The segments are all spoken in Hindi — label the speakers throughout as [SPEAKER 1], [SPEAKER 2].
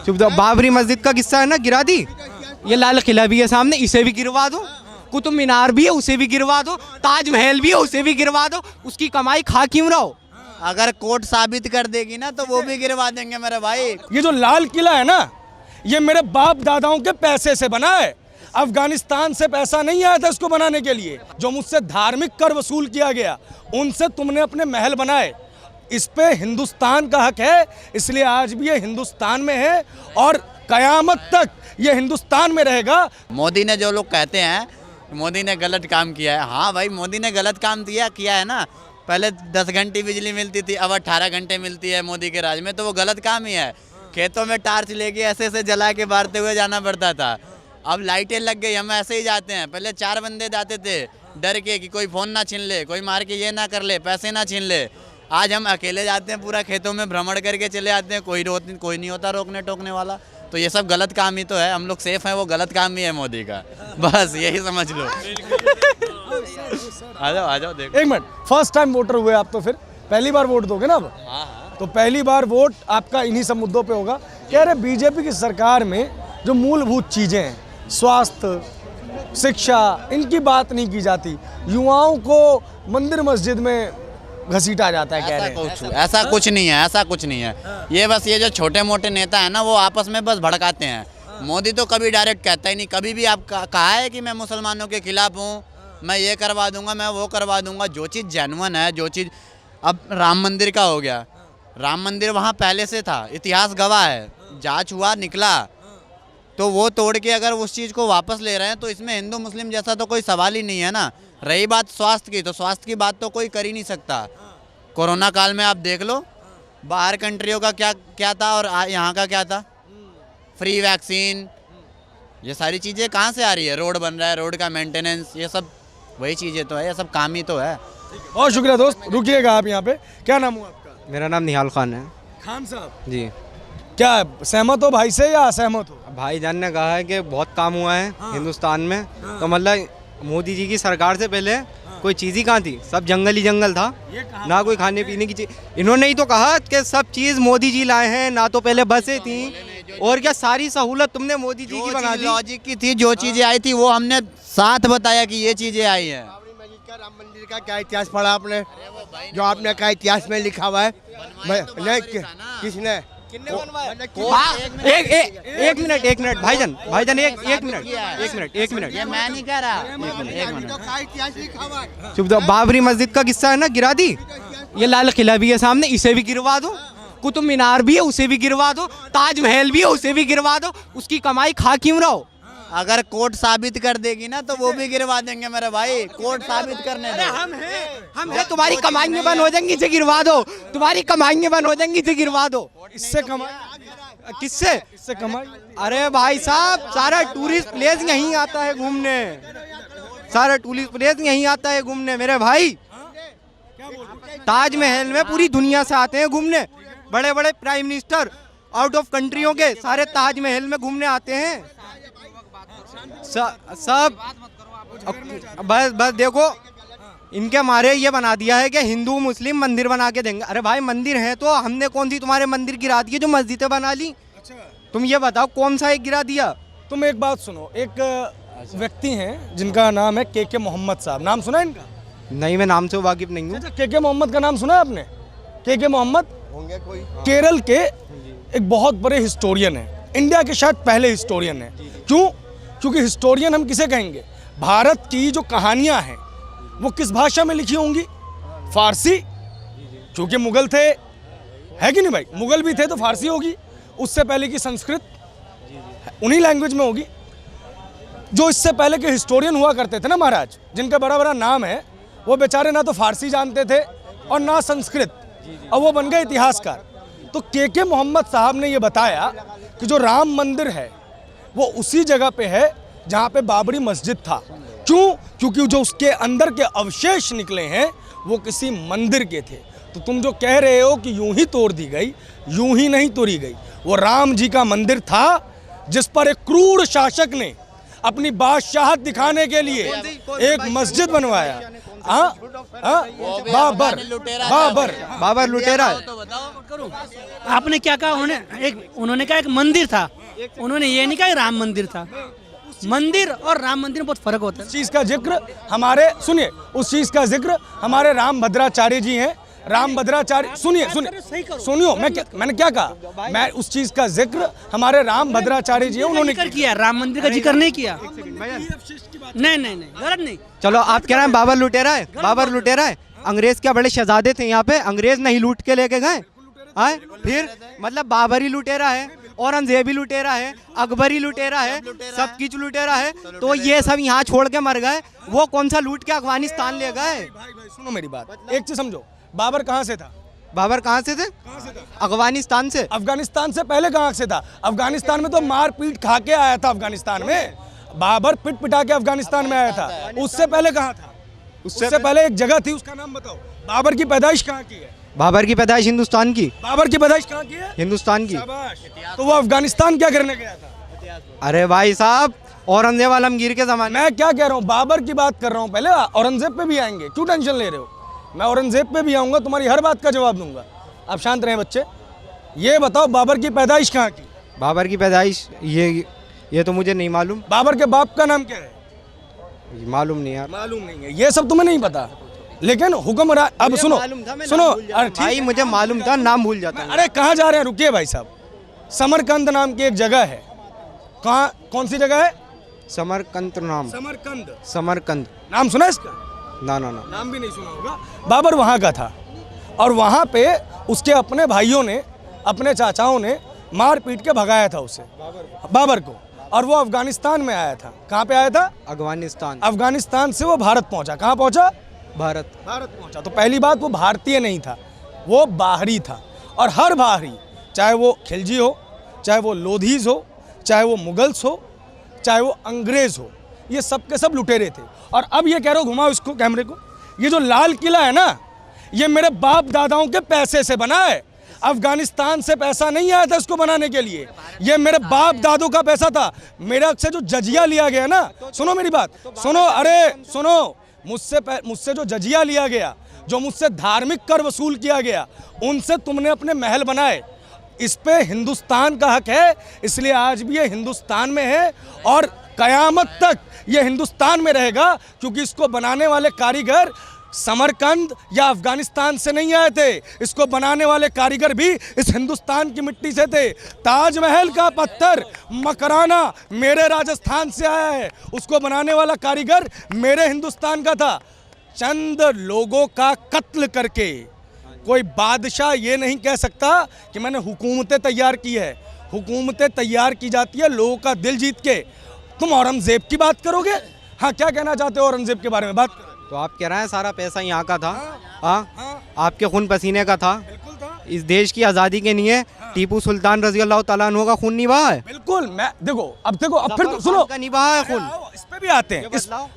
[SPEAKER 1] चुप जाओ। बाबरी मस्जिद का किस्सा है ना, गिरा दी। ये लाल किला भी है सामने, इसे भी गिरवा दो। कुतुब मीनार भी है, उसे भी गिरवा दो। ताजमहल भी है, उसे भी गिरवा दो। उसकी कमाई खा क्यों रहो?
[SPEAKER 2] अगर कोर्ट साबित कर देगी ना तो वो भी गिरवा देंगे मेरे भाई।
[SPEAKER 3] ये जो लाल किला है ना, ये मेरे बाप दादाओं के पैसे से बना है। अफगानिस्तान से पैसा नहीं आया था इसको बनाने के लिए। जो मुझसे धार्मिक कर वसूल किया गया, उनसे तुमने अपने महल बनाए। इस पे हिंदुस्तान का हक है, इसलिए आज भी ये हिंदुस्तान में है और कयामत तक ये हिंदुस्तान में रहेगा।
[SPEAKER 2] मोदी ने जो लोग कहते हैं मोदी ने गलत काम किया है, हाँ भाई मोदी ने गलत काम किया है ना। पहले 10 घंटे बिजली मिलती थी, अब 18 घंटे मिलती है मोदी के राज में, तो वो गलत काम ही है। खेतों में टार्च लेके ऐसे ऐसे जला के बारते हुए जाना पड़ता था, अब लाइटें लग गई, हम ऐसे ही जाते हैं। पहले 4 बंदे जाते थे डर के कि कोई फ़ोन ना छीन ले, कोई मार के ये ना कर ले, पैसे ना छीन ले। आज हम अकेले जाते हैं, पूरा खेतों में भ्रमण करके चले आते हैं, कोई नहीं होता रोकने टोकने वाला। तो ये सब गलत काम ही तो है, हम लोग सेफ हैं, वो गलत काम ही है मोदी का, बस यही समझ लो। आ जाओ देखो।
[SPEAKER 3] एक मिनट, फर्स्ट टाइम वोटर हुए आप, तो फिर पहली बार वोट दोगे ना अब?
[SPEAKER 2] हाँ।
[SPEAKER 3] तो पहली बार वोट आपका इन्हीं सब मुद्दों पे होगा। कह रहे बीजेपी की सरकार में जो मूलभूत चीजें हैं, स्वास्थ्य, शिक्षा, इनकी बात नहीं की जाती। युवाओं को मंदिर मस्जिद में घसीटा जाता है, कह रहे हैं।
[SPEAKER 2] ऐसा कुछ नहीं है, ऐसा कुछ नहीं है। ये बस ये जो छोटे मोटे नेता है ना, वो आपस में बस भड़काते हैं। मोदी तो कभी डायरेक्ट कहता ही नहीं। कभी भी आप कहा है कि मैं मुसलमानों के खिलाफ हूँ, मैं ये करवा दूंगा, मैं वो करवा दूंगा। जो चीज़ जेन्युइन है, जो चीज़, अब राम मंदिर का हो गया, राम मंदिर वहाँ पहले से था, इतिहास गवाह है, जांच हुआ निकला, तो वो तोड़ के अगर उस चीज़ को वापस ले रहे हैं तो इसमें हिंदू मुस्लिम जैसा तो कोई सवाल ही नहीं है ना। रही बात स्वास्थ्य की, तो स्वास्थ्य की बात तो कोई कर ही नहीं सकता। कोरोना काल में आप देख लो, बाहर कंट्रियों का क्या था और यहाँ का क्या था। फ्री वैक्सीन, ये सारी चीज़ें कहाँ से आ रही है? रोड बन रहा है, रोड का मेंटेनेंस, ये सब वही चीज़ें तो है, ये सब काम ही तो है।
[SPEAKER 3] बहुत शुक्रिया दोस्त, रुकिएगा आप यहाँ पे। क्या नाम हुआ आपका?
[SPEAKER 1] मेरा नाम निहाल खान है।
[SPEAKER 3] खान साहब
[SPEAKER 1] जी।
[SPEAKER 3] क्या सहमत हो भाई से या असहमत हो?
[SPEAKER 1] भाईजान ने कहा है कि बहुत काम हुआ है हिंदुस्तान में, तो मतलब मोदी जी की सरकार से पहले कोई चीज़ ही कहाँ थी, सब जंगल ही जंगल था, ना कोई खाने पीने की चीज़। इन्होंने ही तो कहा कि सब चीज़ मोदी जी लाए हैं, ना तो पहले बसें थी और क्या सारी सहूलत तुमने मोदी जी की बना दी।
[SPEAKER 2] लॉजिक की थी, जो चीज़ें आई थी वो हमने साथ बताया कि ये चीज़ें आई हैं।
[SPEAKER 4] राम मंदिर का क्या इतिहास पढ़ा आपने? जो आपने कहा इतिहास में लिखा हुआ है, किसने?
[SPEAKER 1] एक मिनट भाईजान एक मिनट
[SPEAKER 2] ये मैं नहीं कह रहा।
[SPEAKER 1] चुप जाओ। बाबरी मस्जिद का किस्सा है ना, गिरा दी। ये लाल किला भी है सामने, इसे भी गिरवा दो। कुतुब मीनार भी है, उसे भी गिरवा दो। ताजमहल भी है, उसे भी गिरवा दो। उसकी कमाई खा क्यों रहो?
[SPEAKER 2] अगर कोर्ट साबित कर देगी ना तो वो भी गिरवा देंगे मेरे भाई। कोर्ट साबित करने दो।
[SPEAKER 1] हम हैं, तुम्हारी कमाई बंद हो जाएंगी, इसे गिरवा दो। तुम्हारी कमाई बंद हो जाएंगी, इसे गिरवा दो।
[SPEAKER 3] इससे कमाई?
[SPEAKER 1] किससे?
[SPEAKER 3] इससे कमाई?
[SPEAKER 1] अरे भाई साहब, सारा टूरिस्ट प्लेस यहीं आता है घूमने, सारा टूरिस्ट प्लेस यहीं आता है घूमने मेरे भाई। ताजमहल में पूरी दुनिया से आते हैं घूमने, बड़े बड़े प्राइम मिनिस्टर आउट ऑफ कंट्रियों के सारे ताजमहल में घूमने आते हैं। सब बस देखो, इनके मारे ये बना दिया है कि हिंदू मुस्लिम मंदिर बना के देंगे। अरे भाई मंदिर है तो हमने कौन सी तुम्हारे मंदिर गिरा दी है जो मस्जिदें बना ली? तुम ये बताओ कौन सा एक गिरा दिया?
[SPEAKER 3] तुम एक बात सुनो, एक व्यक्ति हैं जिनका नाम है के मोहम्मद साहब, नाम सुना है इनका?
[SPEAKER 1] नहीं, मैं नाम से वाकिफ नहीं हूँ।
[SPEAKER 3] के मोहम्मद का नाम सुना है आपने? के मोहम्मद
[SPEAKER 4] होंगे कोई?
[SPEAKER 3] केरल के एक बहुत बड़े हिस्टोरियन है, इंडिया के शायद पहले हिस्टोरियन है। क्यों? क्योंकि हिस्टोरियन हम किसे कहेंगे? भारत की जो कहानियां हैं वो किस भाषा में लिखी होंगी? फारसी, क्योंकि मुगल थे, है कि नहीं भाई? मुगल भी थे तो फारसी होगी, उससे पहले की संस्कृत उन्हीं लैंग्वेज में होगी। जो इससे पहले के हिस्टोरियन हुआ करते थे ना महाराज, जिनका बड़ा बड़ा नाम है, वो बेचारे ना तो फारसी जानते थे और ना संस्कृत, और वो बन गए इतिहासकार। तो के मोहम्मद साहब ने ये बताया कि जो राम मंदिर है वो उसी जगह पे है जहाँ पे बाबरी मस्जिद था। क्यों? क्योंकि जो उसके अंदर के अवशेष निकले हैं वो किसी मंदिर के थे। तो तुम जो कह रहे हो कि यूं ही तोड़ दी गई, यूं ही नहीं तोड़ी गई। वो राम जी का मंदिर था जिस पर एक क्रूर शासक ने अपनी बादशाहत दिखाने के लिए एक मस्जिद बनवाया। हाँ हाँ बाबर
[SPEAKER 2] लुटेरा
[SPEAKER 3] बाबर
[SPEAKER 1] बाबर लुटेरा है।
[SPEAKER 2] तो बताओ।
[SPEAKER 5] आपने क्या कहा? उन्होंने कहा एक मंदिर था, उन्होंने ये नहीं कहा कि राम मंदिर था। मंदिर और राम मंदिर में बहुत फर्क होता है।
[SPEAKER 3] उस चीज का जिक्र हमारे, सुनिए, उस चीज का जिक्र हमारे राम भद्राचार्य जी हैं। राम भद्राचार्य, सुनिए सुनियो, मैंने क्या कहा? मैं उस चीज का जिक्र हमारे राम भद्राचार्य जी हैं, उन्होंने
[SPEAKER 5] जिक्र किया, राम मंदिर का जिक्र नहीं किया। नहीं, गलत नहीं।
[SPEAKER 1] चलो आप कह रहे हैं बाबर लुटेरा है, बाबर लुटेरा है। अंग्रेज क्या बड़े शहजादे थे यहाँ पे? अंग्रेज नहीं लूट के लेके गए आए? फिर मतलब बाबरी लुटेरा है, औरंगजेबी लुटेरा है, अकबरी लुटेरा है, सब कुछ लुटेरा है। तो ये सब यहाँ छोड़ के मर गए, वो कौन सा लूट के अफगानिस्तान ले गए?
[SPEAKER 3] भाई सुनो मेरी बात, एक चीज समझो, बाबर कहाँ से था?
[SPEAKER 1] बाबर कहाँ से थे? अफगानिस्तान से।
[SPEAKER 3] अफगानिस्तान से पहले कहाँ से था? अफगानिस्तान में तो मार पीट खा के आया था। अफगानिस्तान में बाबर पिट पिटा के अफगानिस्तान में आया था। उससे पहले कहाँ था? उससे पहले एक जगह थी, उसका नाम बताओ। बाबर की पैदाइश कहाँ की है?
[SPEAKER 1] बाबर की पैदाइश हिंदुस्तान की।
[SPEAKER 3] बाबर की पैदाइश कहाँ की है?
[SPEAKER 1] हिंदुस्तान की।
[SPEAKER 3] शाबाश। तो वो अफगानिस्तान क्या करने गया था?
[SPEAKER 1] अरे भाई साहब, औरंगजेब आलमगीर के जमाने।
[SPEAKER 3] मैं क्या कह रहा हूँ, बाबर की बात कर रहा हूँ। पहले औरंगजेब पे भी आएंगे, क्यों टेंशन ले रहे हो? मैं औरंगजेब पे भी आऊँगा, तुम्हारी हर बात का जवाब दूंगा। आप शांत रहें बच्चे। ये बताओ बाबर की पैदाइश कहाँ की?
[SPEAKER 1] बाबर की पैदाइश ये तो मुझे नहीं मालूम।
[SPEAKER 3] बाबर के बाप का नाम क्या है?
[SPEAKER 1] मालूम नहीं यार।
[SPEAKER 3] मालूम नहीं है, ये सब तुम्हें नहीं पता। लेकिन हुक्मरान, अब सुनो सुनो, अरे ठीक
[SPEAKER 1] भाई मुझे मालूम था, नाम भूल जाता हूँ।
[SPEAKER 3] अरे कहाँ जा रहे हैं? रुकिए भाई साहब। समरकंद नाम की एक जगह है। कहाँ, कौन सी जगह है?
[SPEAKER 1] समरकंद नाम।
[SPEAKER 3] समरकंद।
[SPEAKER 1] समरकंद
[SPEAKER 3] नाम सुना इसका?
[SPEAKER 1] ना।
[SPEAKER 3] नाम भी नहीं सुना होगा। बाबर वहाँ का था, और वहाँ पे उसके अपने भाइयों ने, अपने चाचाओं ने मार पीट के भगाया था उसे, बाबर को। और वो अफगानिस्तान में आया था। कहाँ पे आया था?
[SPEAKER 1] अफगानिस्तान।
[SPEAKER 3] अफगानिस्तान से वो भारत पहुँचा। कहाँ पहुँचा?
[SPEAKER 1] भारत
[SPEAKER 3] पहुँचा। तो पहली बात, वो भारतीय नहीं था, वो बाहरी था। और हर बाहरी, चाहे वो खिलजी हो, चाहे वो लोधीज हो, चाहे वो मुगल्स हो, चाहे वो अंग्रेज हो, ये सब के सब लुटेरे थे। और अब ये कह रहे हो, घुमाओ इसको कैमरे को, ये जो लाल किला है ना, ये मेरे बाप दादाओं के पैसे से बना है। अफगानिस्तान से पैसा नहीं आया था इसको बनाने के लिए, ये मेरे बाप दादों का पैसा था। मेरा से जो जजिया लिया गया ना, सुनो मेरी बात, सुनो, अरे सुनो, मुझसे जो जजिया लिया गया, जो मुझसे धार्मिक कर वसूल किया गया, उनसे तुमने अपने महल बनाए। इस पे हिंदुस्तान का हक है, इसलिए आज भी ये हिंदुस्तान में है और कयामत तक ये हिंदुस्तान में रहेगा। क्योंकि इसको बनाने वाले कारीगर समरकंद या अफगानिस्तान से नहीं आए थे, इसको बनाने वाले कारीगर भी इस हिंदुस्तान की मिट्टी से थे। ताजमहल का पत्थर मकराना मेरे राजस्थान से आया है, उसको बनाने वाला कारीगर मेरे हिंदुस्तान का था। चंद लोगों का कत्ल करके कोई बादशाह ये नहीं कह सकता कि मैंने हुकूमतें तैयार की है। हुकूमतें तैयार की जाती है लोगों का दिल जीत के। तुम औरंगजेब की बात करोगे? हाँ, क्या कहना चाहते हो औरंगजेब के बारे में? बात करो।
[SPEAKER 1] तो आप कह रहे हैं सारा पैसा यहाँ का था? हाँ, आपके खून पसीने का था।
[SPEAKER 3] बिल्कुल था।
[SPEAKER 1] इस देश की आज़ादी के लिए टीपू सुल्तान रज़ी अल्लाह तआला अन्हु का खून निभाया है।
[SPEAKER 3] बिल्कुल। मैं देखो, अब फिर तो सुनो,
[SPEAKER 1] का निभाया है खून।
[SPEAKER 3] इस पे भी आते हैं,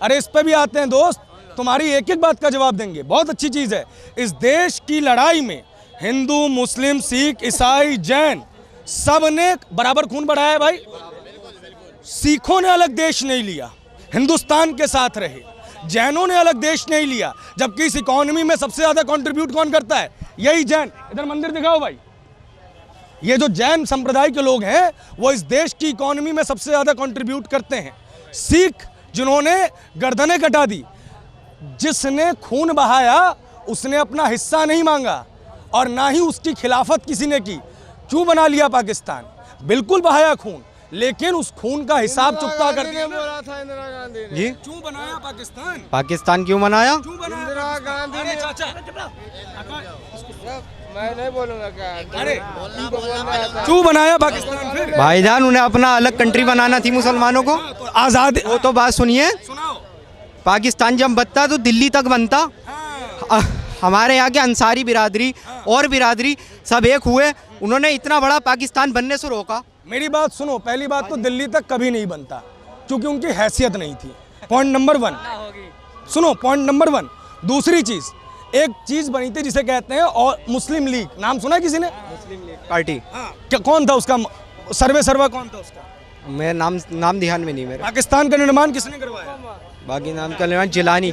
[SPEAKER 3] अरे इस पे भी आते हैं दोस्त, तुम्हारी एक एक बात का जवाब देंगे। बहुत अच्छी चीज़ है। इस देश की लड़ाई में हिंदू, मुस्लिम, सिख, ईसाई, जैन, सब ने बराबर खून बढ़ाया है भाई। सिखों ने अलग देश नहीं लिया, हिंदुस्तान के साथ रहे। जैनों ने अलग देश नहीं लिया, जबकि इस इकोनॉमी में सबसे ज्यादा कंट्रीब्यूट कौन करता है? यही जैन। इधर मंदिर दिखाओ भाई। ये जो जैन संप्रदाय के लोग हैं, वो इस देश की इकोनॉमी में सबसे ज्यादा कंट्रीब्यूट करते हैं। सिख, जिन्होंने गर्दनें कटा दी, जिसने खून बहाया, उसने अपना हिस्सा नहीं मांगा और ना ही उसकी खिलाफत किसी ने की। क्यों बना लिया पाकिस्तान? बिल्कुल बहाया खून, लेकिन उस खून का हिसाब चुकता कर दिया।
[SPEAKER 1] जी,
[SPEAKER 3] क्यों बनाया पाकिस्तान?
[SPEAKER 1] पाकिस्तान क्यों बनाया?
[SPEAKER 3] क्यों बनाया? अरे चाचा,
[SPEAKER 4] मैं नहीं बोलूंगा क्या।
[SPEAKER 3] अरे क्यों बनाया पाकिस्तान? फिर
[SPEAKER 1] भाईजान, उन्हें अपना अलग कंट्री बनाना थी मुसलमानों को।
[SPEAKER 3] तो आजाद,
[SPEAKER 1] वो तो बात सुनिए,
[SPEAKER 3] सुनाओ।
[SPEAKER 1] पाकिस्तान जब बनता तो दिल्ली तक बनता। हमारे यहाँ के अंसारी बिरादरी और बिरादरी सब एक हुए, उन्होंने इतना बड़ा पाकिस्तान बनने से रोका।
[SPEAKER 3] मेरी बात सुनो, पहली बात तो दिल्ली तक कभी नहीं बनता, क्योंकि उनकी हैसियत नहीं थी। पॉइंट नंबर 1 सुनो, पॉइंट नंबर 1। दूसरी चीज, एक चीज बनी थी जिसे कहते हैं और मुस्लिम लीग। नाम सुना किसी ने?
[SPEAKER 1] मुस्लिम लीग पार्टी।
[SPEAKER 3] क्या, कौन था उसका सर्वा कौन था उसका?
[SPEAKER 1] मेरे नाम ध्यान में नहीं मेरे।
[SPEAKER 3] पाकिस्तान का निर्माण किसने करवाया?
[SPEAKER 1] बाकी नाम का निर्माण जिलानी।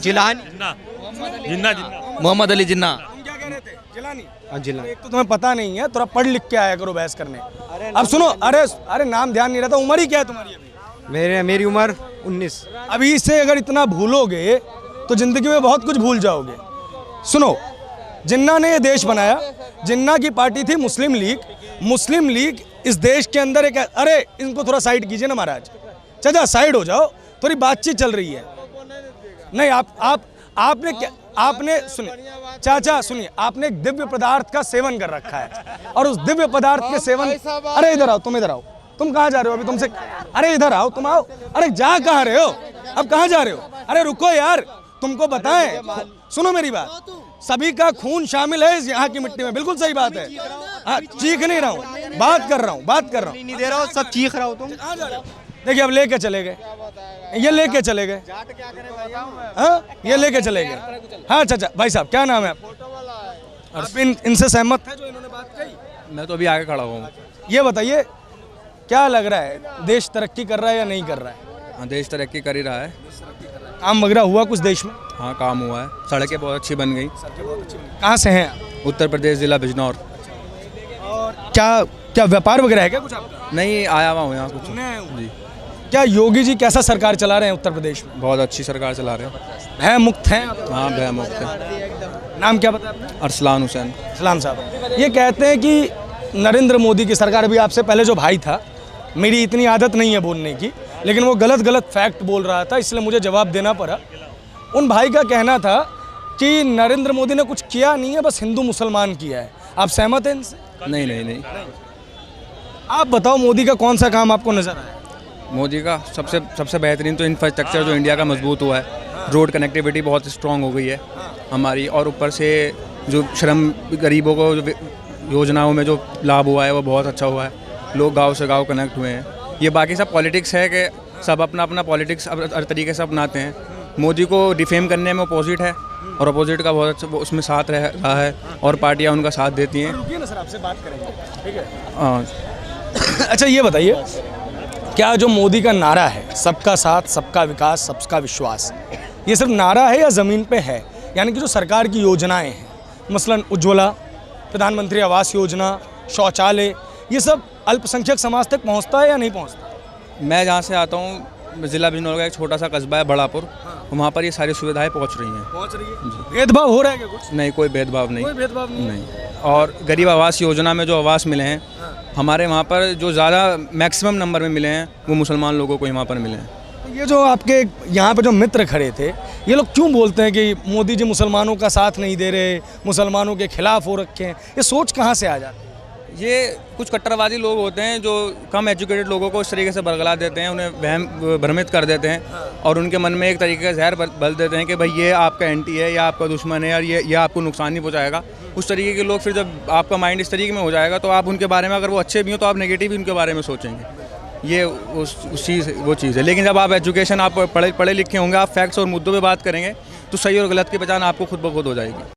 [SPEAKER 6] जिन्ना जिन्ना मोहम्मद अली जिन्ना।
[SPEAKER 3] तुम क्या कह रहे थे? जिलानी।
[SPEAKER 1] हाँ जिला।
[SPEAKER 3] एक तो तुम्हें पता नहीं है, थोड़ा पढ़ लिख के आया करो बहस करने। अब सुनो, अरे नाम ध्यान नहीं रहता। उम्र ही क्या है तुम्हारी अभी?
[SPEAKER 1] मेरी उम्र 19।
[SPEAKER 3] अभी से अगर इतना भूलोगे तो जिंदगी में बहुत कुछ भूल जाओगे। सुनो, जिन्ना ने ये देश बनाया, जिन्ना की पार्टी थी मुस्लिम लीग। मुस्लिम लीग इस देश के अंदर एक, अरे इनको थोड़ा साइड कीजिए ना महाराज, चाचा साइड हो जाओ, थोड़ी बातचीत चल रही है। नहीं आपने क्या, आपने सुनिए चाचा सुनिए, आपने एक दिव्य पदार्थ का सेवन कर रखा है और उस दिव्य पदार्थ के सेवन, अरे इधर आओ, तुम इधर आओ। तुम कहाँ जा रहे हो अभी? तुमसे, अरे इधर आओ, तुम आओ। अरे जा कहाँ रहे हो? अब कहाँ जा रहे हो? अरे रुको यार, तुमको बताएं, सुनो मेरी बात, सभी का खून शामिल है इस यहाँ की मिट्टी में। बिल्कुल सही बात है। चीख नहीं रहा हूँ, बात कर रहा हूँ।
[SPEAKER 1] नहीं दे रहा हो, सब चीख रहा हो तुम।
[SPEAKER 3] देखिए अब लेके चले गए, ये लेके चले गए, हाँ ये लेके चले गए। हाँ चाचा भाई साहब, क्या नाम है आपका? आप इनसे सहमत हैं जो इन्होंने बात कही?
[SPEAKER 6] मैं तो अभी आगे खड़ा हुआ हूँ।
[SPEAKER 3] ये बताइए, क्या लग रहा है, देश तरक्की कर रहा है या नहीं कर रहा है?
[SPEAKER 6] हाँ, देश तरक्की कर ही रहा है।
[SPEAKER 3] काम वगैरह हुआ कुछ देश में?
[SPEAKER 6] हाँ, काम हुआ है, सड़कें बहुत अच्छी बन गई।
[SPEAKER 3] कहाँ से हैं आप?
[SPEAKER 6] उत्तर प्रदेश, जिला बिजनौर।
[SPEAKER 3] क्या व्यापार वगैरह है क्या कुछ आपका?
[SPEAKER 6] नहीं, आया हुआ हूँ यहाँ कुछ जी।
[SPEAKER 3] क्या योगी जी कैसा सरकार चला रहे हैं उत्तर प्रदेश में?
[SPEAKER 6] बहुत अच्छी सरकार चला रहे हैं।
[SPEAKER 3] भय मुक्त हैं?
[SPEAKER 6] हाँ, भय मुक्त है।
[SPEAKER 3] नाम क्या बताया आपने?
[SPEAKER 6] अरसलान हुसैन।
[SPEAKER 3] सलाम साहब, ये कहते हैं कि नरेंद्र मोदी की सरकार, अभी आपसे पहले जो भाई था, मेरी इतनी आदत नहीं है बोलने की, लेकिन वो गलत फैक्ट बोल रहा था, इसलिए मुझे जवाब देना पड़ा। उन भाई का कहना था कि नरेंद्र मोदी ने कुछ किया नहीं है, बस हिंदू मुसलमान किया है। आप सहमत हैं इनसे?
[SPEAKER 6] नहीं।
[SPEAKER 3] आप बताओ, मोदी का कौन सा काम आपको नजर आया?
[SPEAKER 6] मोदी का सबसे बेहतरीन तो इंफ्रास्ट्रक्चर जो इंडिया का मजबूत हुआ है, रोड कनेक्टिविटी बहुत स्ट्रॉन्ग हो गई है हमारी, और ऊपर से जो श्रम गरीबों को जो योजनाओं में जो लाभ हुआ है वो बहुत अच्छा हुआ है। लोग गांव से गांव कनेक्ट हुए हैं। ये बाकी सब पॉलिटिक्स है कि सब अपना पॉलिटिक्स हर तरीके से अपनाते हैं। मोदी को डिफेम करने में अपोजिट है और अपोजिट का बहुत अच्छा उसमें साथ रहा है और पार्टियां उनका साथ देती हैं।
[SPEAKER 3] रुकिए ना सर, आपसे बात करेंगे, ठीक है?
[SPEAKER 6] हाँ।
[SPEAKER 3] अच्छा ये बताइए, क्या जो मोदी का नारा है, सबका साथ सबका विकास सबका विश्वास, ये सिर्फ नारा है या ज़मीन पे है? यानी कि जो सरकार की योजनाएं हैं, मसलन उज्ज्वला, प्रधानमंत्री आवास योजना, शौचालय, ये सब अल्पसंख्यक समाज तक पहुंचता है या नहीं पहुंचता?
[SPEAKER 6] मैं जहाँ से आता हूँ, ज़िला बिजनौर का एक छोटा सा कस्बा है बड़ापुर, वहाँ पर ये सारी सुविधाएं पहुँच रही हैं।
[SPEAKER 3] भेदभाव हो रहा है क्या कुछ?
[SPEAKER 6] नहीं, कोई भेदभाव नहीं।
[SPEAKER 3] कोई भेदभाव नहीं।
[SPEAKER 6] और गरीब आवास योजना में जो आवास मिले हैं, हमारे वहाँ पर जो ज़्यादा मैक्सिमम नंबर में मिले हैं वो मुसलमान लोगों को यहाँ पर मिले हैं।
[SPEAKER 3] तो ये जो आपके यहाँ पे जो मित्र खड़े थे, ये लोग क्यों बोलते हैं कि मोदी जी मुसलमानों का साथ नहीं दे रहे, मुसलमानों के खिलाफ हो रखे हैं? ये सोच कहाँ से आ जाती है?
[SPEAKER 6] ये कुछ कट्टरवादी लोग होते हैं जो कम एजुकेटेड लोगों को इस तरीके से बरगला देते हैं, उन्हें वहम भ्रमित कर देते हैं और उनके मन में एक तरीके का जहर बल देते हैं कि भाई ये आपका एंटी है या आपका दुश्मन है और ये आपको नुकसान नहीं पहुंचाएगा। उस तरीके के लोग, फिर जब आपका माइंड इस तरीके में हो जाएगा तो आप उनके बारे में, अगर वो अच्छे भी हो तो आप नेगेटिव भी उनके बारे में सोचेंगे। ये वो चीज़ है। लेकिन जब आप एजुकेशन, आप पढ़े लिखे होंगे, आप फैक्ट्स और मुद्दों पर बात करेंगे तो सही और गलत की पहचान आपको खुद ब खुद हो जाएगी।